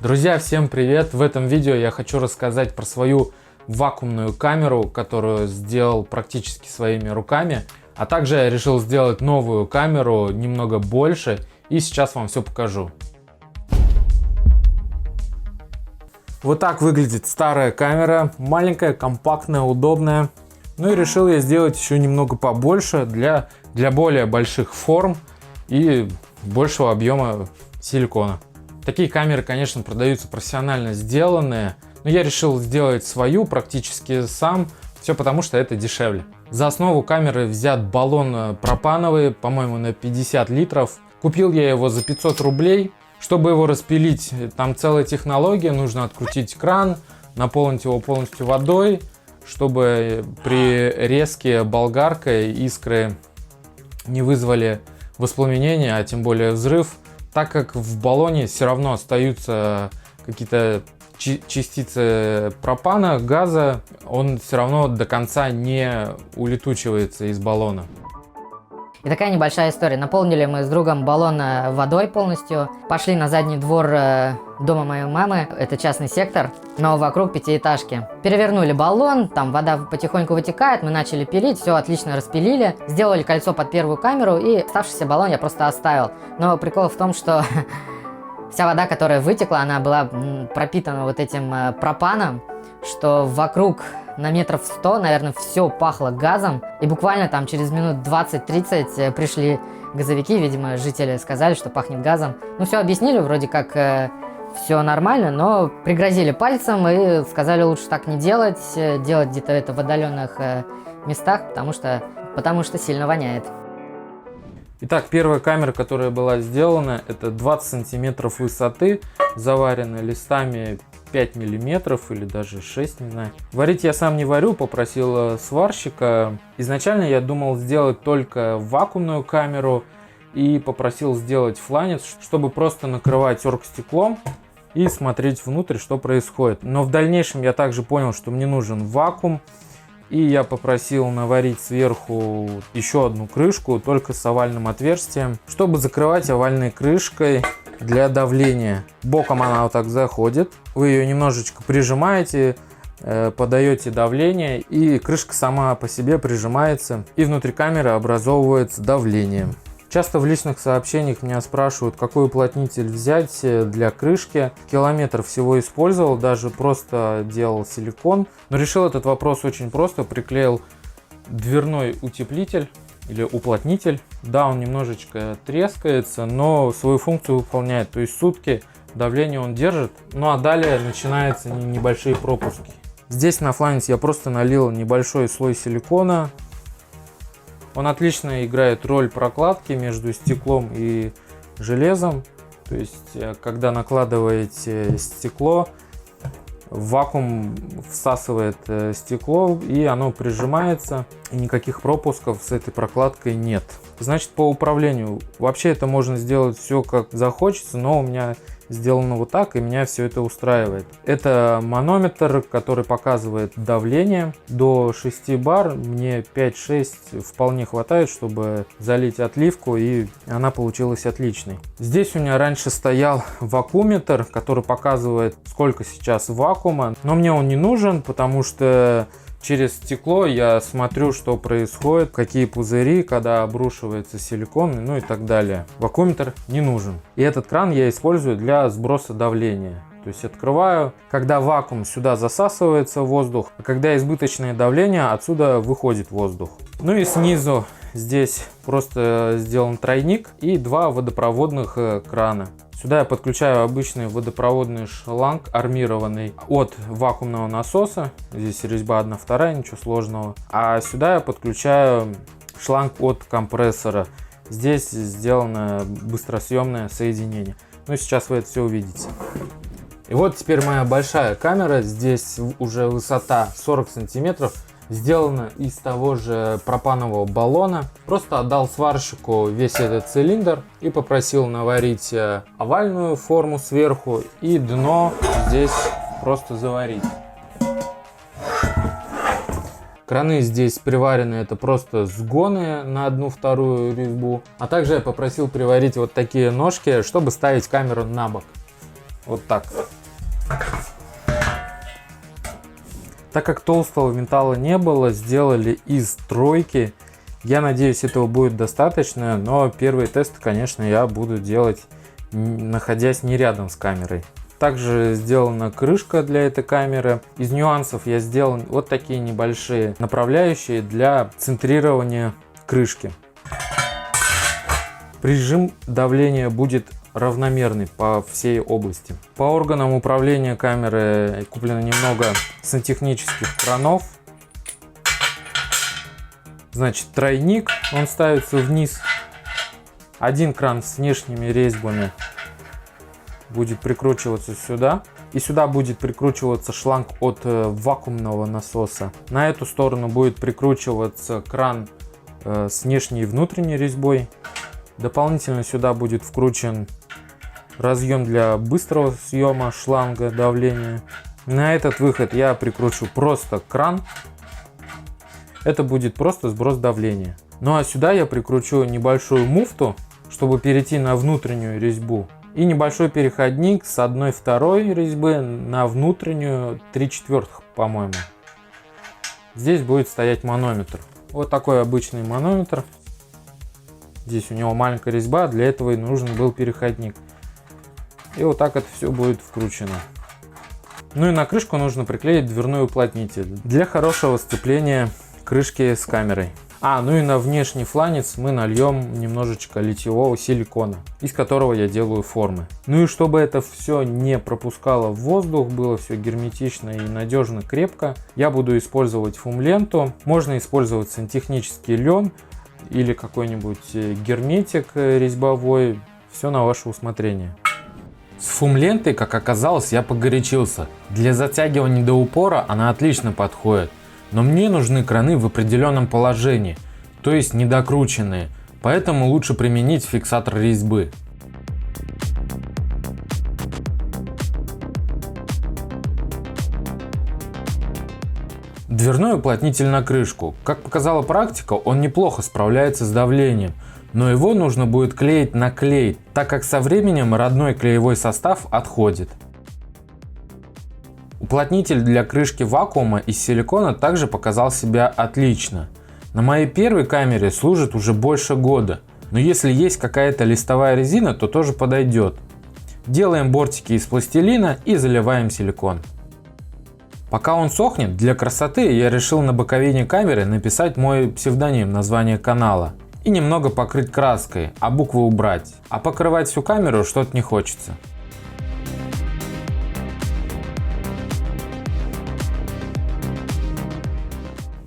Друзья, всем привет! В этом видео я хочу рассказать про свою вакуумную камеру, которую сделал практически своими руками. А также я решил сделать новую камеру, немного больше, и сейчас вам все покажу. Вот так выглядит старая камера, маленькая, компактная, удобная. Ну и решил я сделать еще немного побольше для более больших форм и большего объема силикона. Такие камеры, конечно, продаются профессионально сделанные, но я решил сделать свою практически сам, все потому что это дешевле. За основу камеры взят баллон пропановый, по-моему, на 50 литров. Купил я его за 500 рублей. Чтобы его распилить, там целая технология, нужно открутить кран, наполнить его полностью водой, чтобы при резке болгаркой искры не вызвали воспламенение, а тем более взрыв. Так как в баллоне все равно остаются какие-то частицы пропана, газа, он все равно до конца не улетучивается из баллона. И такая небольшая история. Наполнили мы с другом баллон водой полностью. Пошли на задний двор дома моей мамы. Это частный сектор, но вокруг пятиэтажки. Перевернули баллон, там вода потихоньку вытекает. Мы начали пилить, все отлично распилили. Сделали кольцо под первую камеру, и оставшийся баллон я просто оставил. Но прикол в том, что вся вода, которая вытекла, она была пропитана вот этим пропаном, что вокруг на метров 100, наверное, все пахло газом. И буквально там через минут 20-30 пришли газовики, видимо, жители сказали, что пахнет газом. Ну, все объяснили, вроде как все нормально, но пригрозили пальцем и сказали, лучше так не делать, делать где-то это в отдаленных местах, потому что сильно воняет. Итак, первая камера, которая была сделана, это 20 сантиметров высоты, заварена листами 5 миллиметров или даже 6, не знаю. Варить я сам не варю, попросил сварщика. Изначально я думал сделать только вакуумную камеру и попросил сделать фланец, чтобы просто накрывать оргстеклом и смотреть внутрь, что происходит. Но в дальнейшем я также понял, что мне нужен вакуум. И я попросил наварить сверху еще одну крышку, только с овальным отверстием, чтобы закрывать овальной крышкой для давления. Боком она вот так заходит, вы ее немножечко прижимаете, подаете давление, и крышка сама по себе прижимается, и внутри камеры образовывается давление. Часто в личных сообщениях меня спрашивают, какой уплотнитель взять для крышки. Километр всего использовал, даже просто делал силикон. Но решил этот вопрос очень просто. Приклеил дверной утеплитель или уплотнитель. Да, он немножечко трескается, но свою функцию выполняет. То есть сутки давление он держит. Ну а далее начинаются небольшие пропуски. Здесь на фланец я просто налил небольшой слой силикона. Он отлично играет роль прокладки между стеклом и железом. То есть, когда накладываете стекло, вакуум всасывает стекло, и оно прижимается, и никаких пропусков с этой прокладкой нет. Значит, по управлению вообще это можно сделать все как захочется, но у меня сделано вот так, и меня все это устраивает. Это манометр, который показывает давление до 6 бар. Мне 5-6 вполне хватает, чтобы залить отливку, и она получилась отличной. Здесь у меня раньше стоял вакууметр, который показывает, сколько сейчас вакуума, но мне он не нужен, потому что через стекло я смотрю, что происходит, какие пузыри, когда обрушивается силикон, ну и так далее. Вакууметр не нужен. И этот кран я использую для сброса давления. То есть открываю, когда вакуум, сюда засасывается воздух, а когда избыточное давление, отсюда выходит воздух. Ну и снизу здесь просто сделан тройник и два водопроводных крана. Сюда я подключаю обычный водопроводный шланг армированный от вакуумного насоса. Здесь резьба 1/2, ничего сложного. А сюда я подключаю шланг от компрессора. Здесь сделано быстросъемное соединение. Ну сейчас вы это все увидите. И вот теперь моя большая камера. Здесь уже высота 40 сантиметров. Сделана из того же пропанового баллона. Просто отдал сварщику весь этот цилиндр и попросил наварить овальную форму сверху и дно здесь просто заварить. Краны здесь приварены, это просто сгоны на 1/2 резьбу. А также я попросил приварить вот такие ножки, чтобы ставить камеру на бок. Вот так. Так как толстого металла не было, сделали из тройки. Я надеюсь, этого будет достаточно, но первые тесты, конечно, я буду делать, находясь не рядом с камерой. Также сделана крышка для этой камеры. Из нюансов я сделал вот такие небольшие направляющие для центрирования крышки. Режим давления будет равномерный по всей области. По органам управления камеры куплено немного сантехнических кранов. Значит, тройник, он ставится вниз. Один кран с внешними резьбами будет прикручиваться сюда. И сюда будет прикручиваться шланг от вакуумного насоса. На эту сторону будет прикручиваться кран с внешней и внутренней резьбой. Дополнительно сюда будет вкручен разъем для быстрого съема шланга давления. На этот выход я прикручу просто кран. Это будет просто сброс давления. Ну а сюда я прикручу небольшую муфту, чтобы перейти на внутреннюю резьбу. И небольшой переходник с 1/2 резьбы на внутреннюю 3/4, по-моему. Здесь будет стоять манометр. Вот такой обычный манометр. Здесь у него маленькая резьба, для этого и нужен был переходник. И вот так это все будет вкручено. Ну и на крышку нужно приклеить дверной уплотнитель для хорошего сцепления крышки с камерой. Ну и на внешний фланец мы нальем немножечко литьевого силикона, из которого я делаю формы. Ну и чтобы это все не пропускало в воздух, было все герметично и надежно крепко, я буду использовать фумленту. Можно использовать сантехнический лен или какой-нибудь герметик резьбовой, все на ваше усмотрение. С фумлентой, как оказалось, я погорячился. Для затягивания до упора она отлично подходит, но мне нужны краны в определенном положении, то есть недокрученные, поэтому лучше применить фиксатор резьбы. Дверной уплотнитель на крышку. Как показала практика, он неплохо справляется с давлением, но его нужно будет клеить на клей, так как со временем родной клеевой состав отходит. Уплотнитель для крышки вакуума из силикона также показал себя отлично. На моей первой камере служит уже больше года, но если есть какая-то листовая резина, то тоже подойдет. Делаем бортики из пластилина и заливаем силикон. Пока он сохнет, для красоты я решил на боковине камеры написать мой псевдоним, название канала, и немного покрыть краской, а буквы убрать. А покрывать всю камеру что-то не хочется.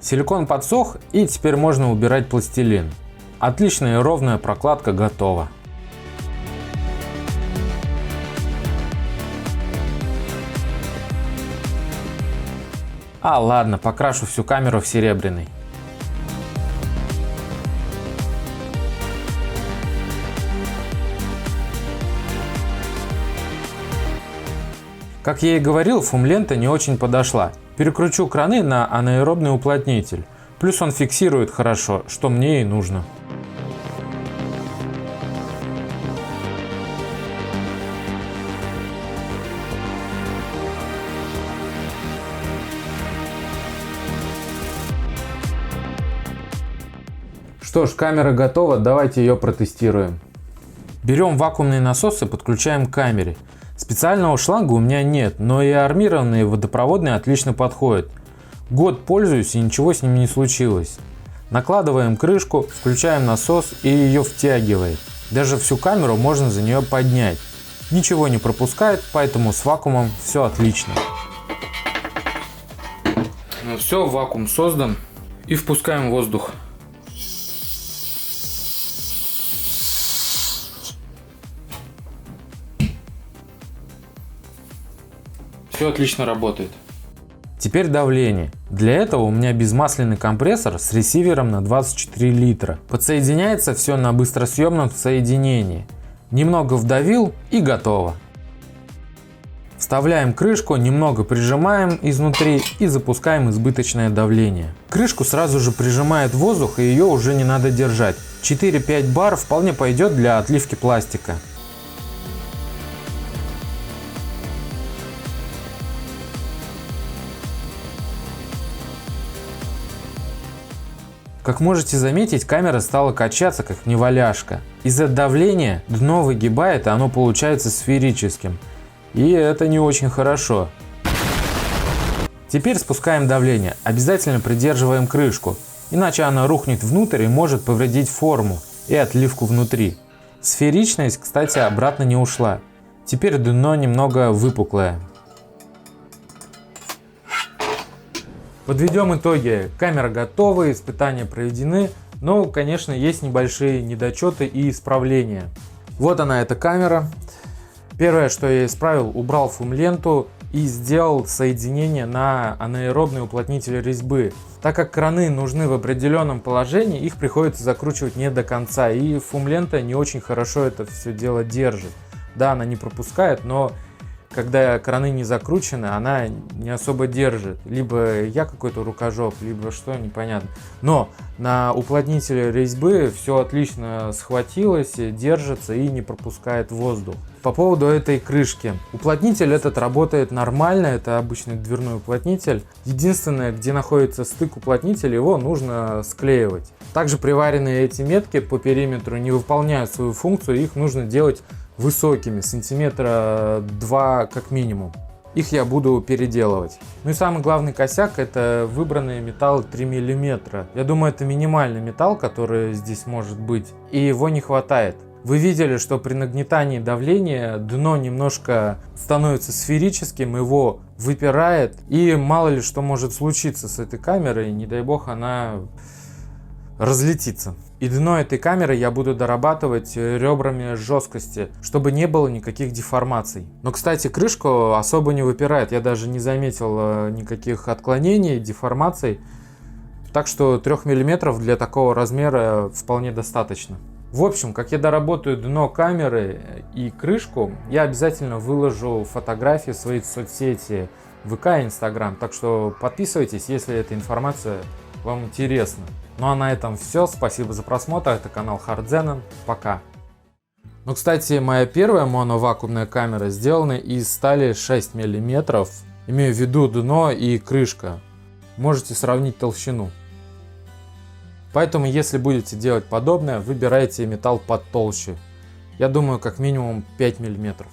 Силикон подсох, и теперь можно убирать пластилин. Отличная и ровная прокладка готова. Ладно, покрашу всю камеру в серебряный. Как я и говорил, фумлента не очень подошла. Перекручу краны на анаэробный уплотнитель. Плюс он фиксирует хорошо, что мне и нужно. Что ж, камера готова, давайте ее протестируем. Берем вакуумный насос и подключаем к камере. Специального шланга у меня нет, но и армированные водопроводные отлично подходят. Год пользуюсь и ничего с ними не случилось. Накладываем крышку, включаем насос и ее втягивает. Даже всю камеру можно за нее поднять. Ничего не пропускает, поэтому с вакуумом все отлично. Ну все, вакуум создан. И впускаем воздух. Все отлично работает. Теперь давление. Для этого у меня безмасляный компрессор с ресивером на 24 литра. Подсоединяется все на быстросъемном соединении. Немного вдавил и готово. Вставляем крышку, немного прижимаем изнутри и запускаем избыточное давление. Крышку сразу же прижимает воздух, и ее уже не надо держать. 4-5 бар вполне пойдет для отливки пластика. Как можете заметить, камера стала качаться как неваляшка. Из-за давления дно выгибает, и оно получается сферическим. И это не очень хорошо. Теперь спускаем давление. Обязательно придерживаем крышку, иначе она рухнет внутрь и может повредить форму и отливку внутри. Сферичность, кстати, обратно не ушла. Теперь дно немного выпуклое. Подведем итоги. Камера готова, испытания проведены, но, конечно, есть небольшие недочеты и исправления. Вот она, эта камера. Первое, что я исправил, убрал фум-ленту и сделал соединение на анаэробный уплотнитель резьбы. Так как краны нужны в определенном положении, их приходится закручивать не до конца, и фум-лента не очень хорошо это все дело держит. Да, она не пропускает, но когда краны не закручены, она не особо держит. Либо я какой-то рукожоп, либо что, непонятно. Но на уплотнителе резьбы все отлично схватилось, держится и не пропускает воздух. По поводу этой крышки. Уплотнитель этот работает нормально, это обычный дверной уплотнитель. Единственное, где находится стык уплотнителя, его нужно склеивать. Также приваренные эти метки по периметру не выполняют свою функцию, их нужно делать высокими, сантиметра 2 как минимум. Их я буду переделывать. Ну и самый главный косяк — это выбранный металл 3 мм. Я думаю, это минимальный металл, который здесь может быть, и его не хватает. Вы видели, что при нагнетании давления дно немножко становится сферическим, его выпирает, и мало ли что может случиться с этой камерой, не дай бог она разлетится. И дно этой камеры я буду дорабатывать ребрами жесткости, чтобы не было никаких деформаций. Но, кстати, крышку особо не выпирает, я даже не заметил никаких отклонений, деформаций. Так что 3 мм для такого размера вполне достаточно. В общем, как я доработаю дно камеры и крышку, я обязательно выложу фотографии в свои соцсети, ВК и Инстаграм. Так что подписывайтесь, если эта информация вам интересна. Ну а на этом все. Спасибо за просмотр. Это канал Hardzenon. Пока. Ну, кстати, моя первая моновакуумная камера сделана из стали 6 мм. Имею в виду дно и крышка. Можете сравнить толщину. Поэтому, если будете делать подобное, выбирайте металл потолще. Я думаю, как минимум 5 мм.